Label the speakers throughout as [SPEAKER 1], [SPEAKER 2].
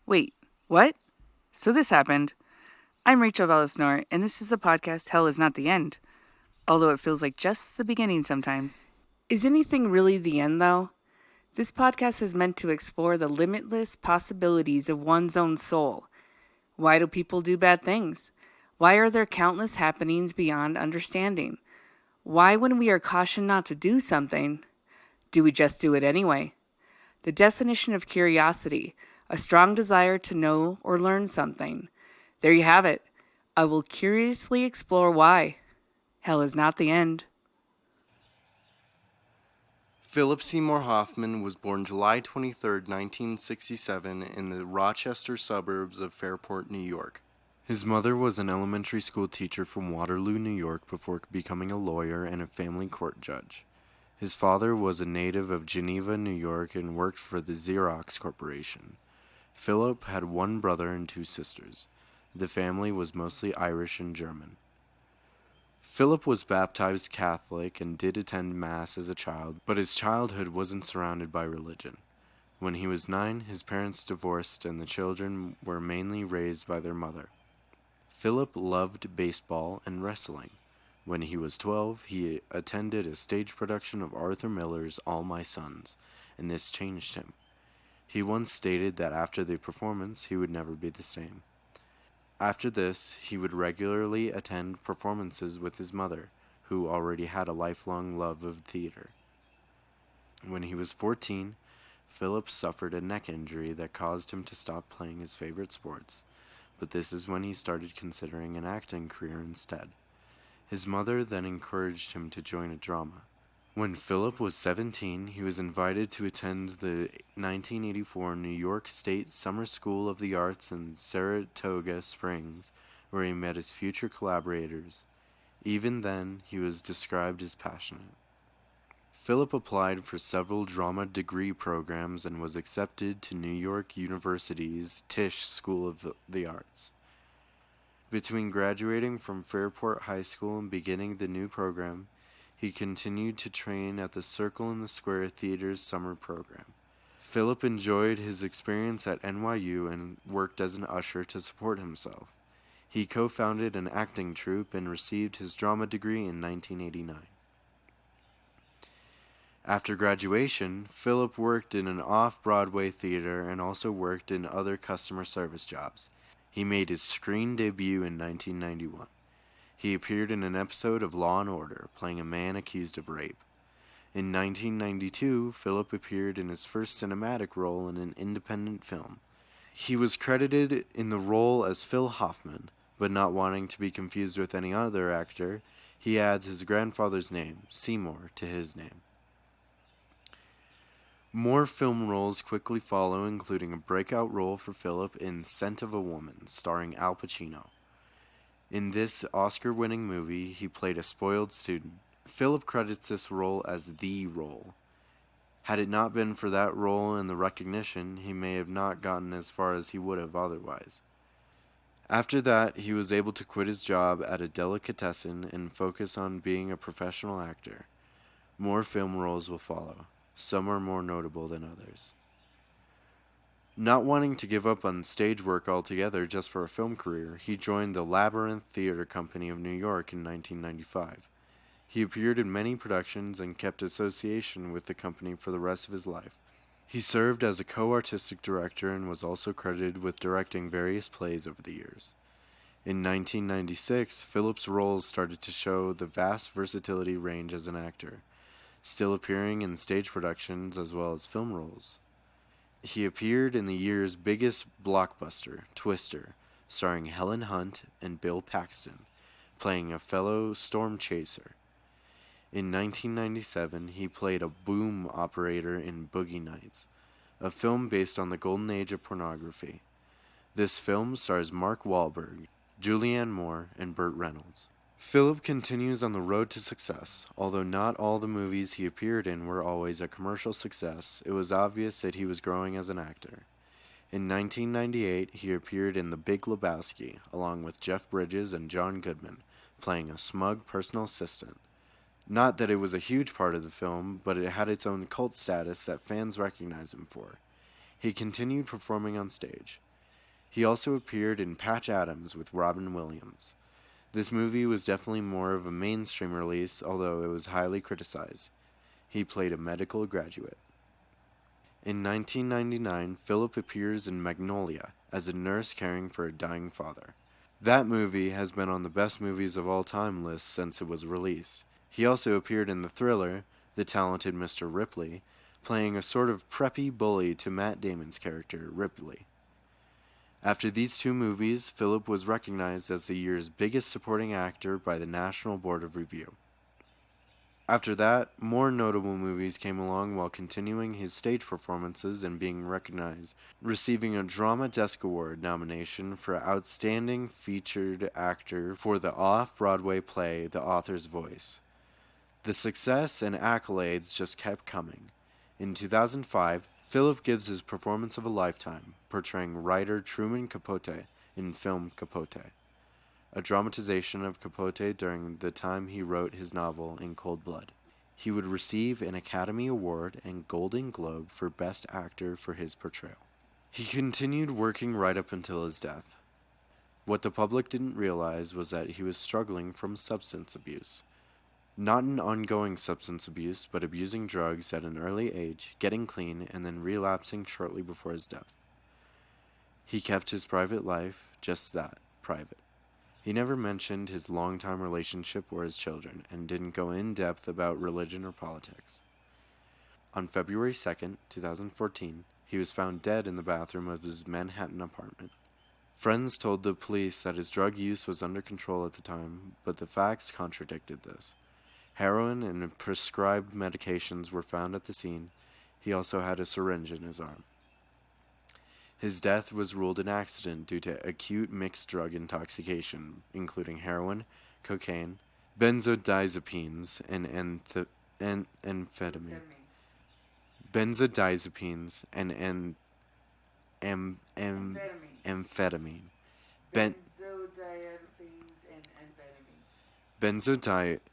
[SPEAKER 1] Wait, what? So this happened. I'm Rachel Velis, and this is the podcast Hell is Not the End, although it feels like just the beginning sometimes. Is anything really the end, though? This podcast is meant to explore the limitless possibilities of one's own soul. Why do people do bad things? Why are there countless happenings beyond understanding? Why, when we are cautioned not to do something, do we just do it anyway? The definition of curiosity, a strong desire to know or learn something. There you have it. I will curiously explore why. Hell is not the end.
[SPEAKER 2] Philip Seymour Hoffman was born July 23, 1967, in the Rochester suburbs of Fairport, New York. His mother was an elementary school teacher from Waterloo, New York, before becoming a lawyer and a family court judge. His father was a native of Geneva, New York, and worked for the Xerox Corporation. Philip had one brother and two sisters. The family was mostly Irish and German. Philip was baptized Catholic and did attend Mass as a child, but his childhood wasn't surrounded by religion. When he was 9, his parents divorced and the children were mainly raised by their mother. Philip loved baseball and wrestling. When he was 12, he attended a stage production of Arthur Miller's All My Sons, and this changed him. He once stated that after the performance, he would never be the same. After this, he would regularly attend performances with his mother, who already had a lifelong love of theater. When he was 14, Philip suffered a neck injury that caused him to stop playing his favorite sports, but this is when he started considering an acting career instead. His mother then encouraged him to join a drama. When Philip was 17, he was invited to attend the 1984 New York State Summer School of the Arts in Saratoga Springs, where he met his future collaborators. Even then, he was described as passionate. Philip applied for several drama degree programs and was accepted to New York University's Tisch School of the Arts. Between graduating from Fairport High School and beginning the new program, he continued to train at the Circle in the Square Theater's summer program. Philip enjoyed his experience at NYU and worked as an usher to support himself. He co-founded an acting troupe and received his drama degree in 1989. After graduation, Philip worked in an off-Broadway theater and also worked in other customer service jobs. He made his screen debut in 1991. He appeared in an episode of Law and Order, playing a man accused of rape. In 1992, Philip appeared in his first cinematic role in an independent film. He was credited in the role as Phil Hoffman, but not wanting to be confused with any other actor, he adds his grandfather's name, Seymour, to his name. More film roles quickly follow, including a breakout role for Philip in Scent of a Woman, starring Al Pacino. In this Oscar-winning movie, he played a spoiled student. Philip credits this role as the role. Had it not been for that role and the recognition, he may have not gotten as far as he would have otherwise. After that, he was able to quit his job at a delicatessen and focus on being a professional actor. More film roles will follow. Some are more notable than others. Not wanting to give up on stage work altogether just for a film career, he joined the Labyrinth Theater Company of New York in 1995. He appeared in many productions and kept association with the company for the rest of his life. He served as a co-artistic director and was also credited with directing various plays over the years. In 1996, Philip's roles started to show the vast versatility range as an actor, still appearing in stage productions as well as film roles. He appeared in the year's biggest blockbuster, Twister, starring Helen Hunt and Bill Paxton, playing a fellow storm chaser. In 1997, he played a boom operator in Boogie Nights, a film based on the golden age of pornography. This film stars Mark Wahlberg, Julianne Moore, and Burt Reynolds. Philip continues on the road to success. Although not all the movies he appeared in were always a commercial success, it was obvious that he was growing as an actor. In 1998, he appeared in The Big Lebowski, along with Jeff Bridges and John Goodman, playing a smug personal assistant. Not that it was a huge part of the film, but it had its own cult status that fans recognized him for. He continued performing on stage. He also appeared in Patch Adams with Robin Williams. This movie was definitely more of a mainstream release, although it was highly criticized. He played a medical graduate. In 1999, Philip appears in Magnolia as a nurse caring for a dying father. That movie has been on the best movies of all time list since it was released. He also appeared in the thriller, The Talented Mr. Ripley, playing a sort of preppy bully to Matt Damon's character, Ripley. After these two movies, Philip was recognized as the year's biggest supporting actor by the National Board of Review. After that, more notable movies came along while continuing his stage performances and being recognized, receiving a Drama Desk Award nomination for Outstanding Featured Actor for the off-Broadway play The Author's Voice. The success and accolades just kept coming. In 2005, Philip gives his performance of a lifetime, portraying writer Truman Capote in film Capote, a dramatization of Capote during the time he wrote his novel In Cold Blood. He would receive an Academy Award and Golden Globe for Best Actor for his portrayal. He continued working right up until his death. What the public didn't realize was that he was struggling from substance abuse. Not an ongoing substance abuse, but abusing drugs at an early age, getting clean, and then relapsing shortly before his death. He kept his private life just that, private. He never mentioned his long-time relationship or his children, and didn't go in depth about religion or politics. On February 2nd, 2014, he was found dead in the bathroom of his Manhattan apartment. Friends told the police that his drug use was under control at the time, but the facts contradicted this. Heroin and prescribed medications were found at the scene. He also had a syringe in his arm. His death was ruled an accident due to acute mixed drug intoxication, including heroin, cocaine, benzodiazepines, and amphetamine. Benzodiazepines and amphetamine.
[SPEAKER 1] Benzodiazepines and amphetamine.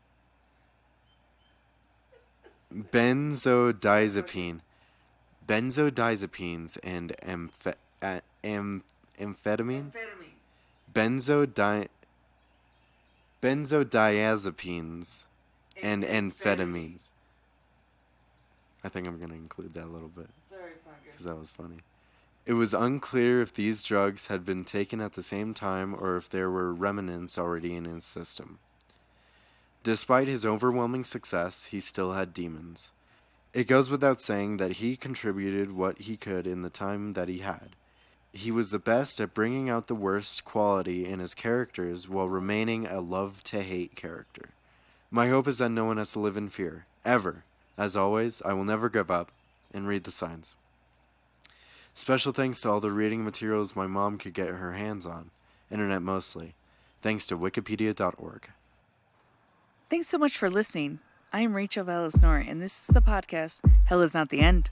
[SPEAKER 2] Benzodiazepines and amphetamine. Benzodiazepines and amphetamines. I think I'm going to include that a little bit.
[SPEAKER 1] Sorry, Parker.
[SPEAKER 2] Because that was funny. It was unclear if these drugs had been taken at the same time or if there were remnants already in his system. Despite his overwhelming success, he still had demons. It goes without saying that he contributed what he could in the time that he had. He was the best at bringing out the worst quality in his characters while remaining a love-to-hate character. My hope is that no one has to live in fear, ever. As always, I will never give up, and read the signs. Special thanks to all the reading materials my mom could get her hands on, internet mostly, thanks to wikipedia.org.
[SPEAKER 1] Thanks so much for listening. I am Rachel Velis, and this is the podcast, Hell is Not the End.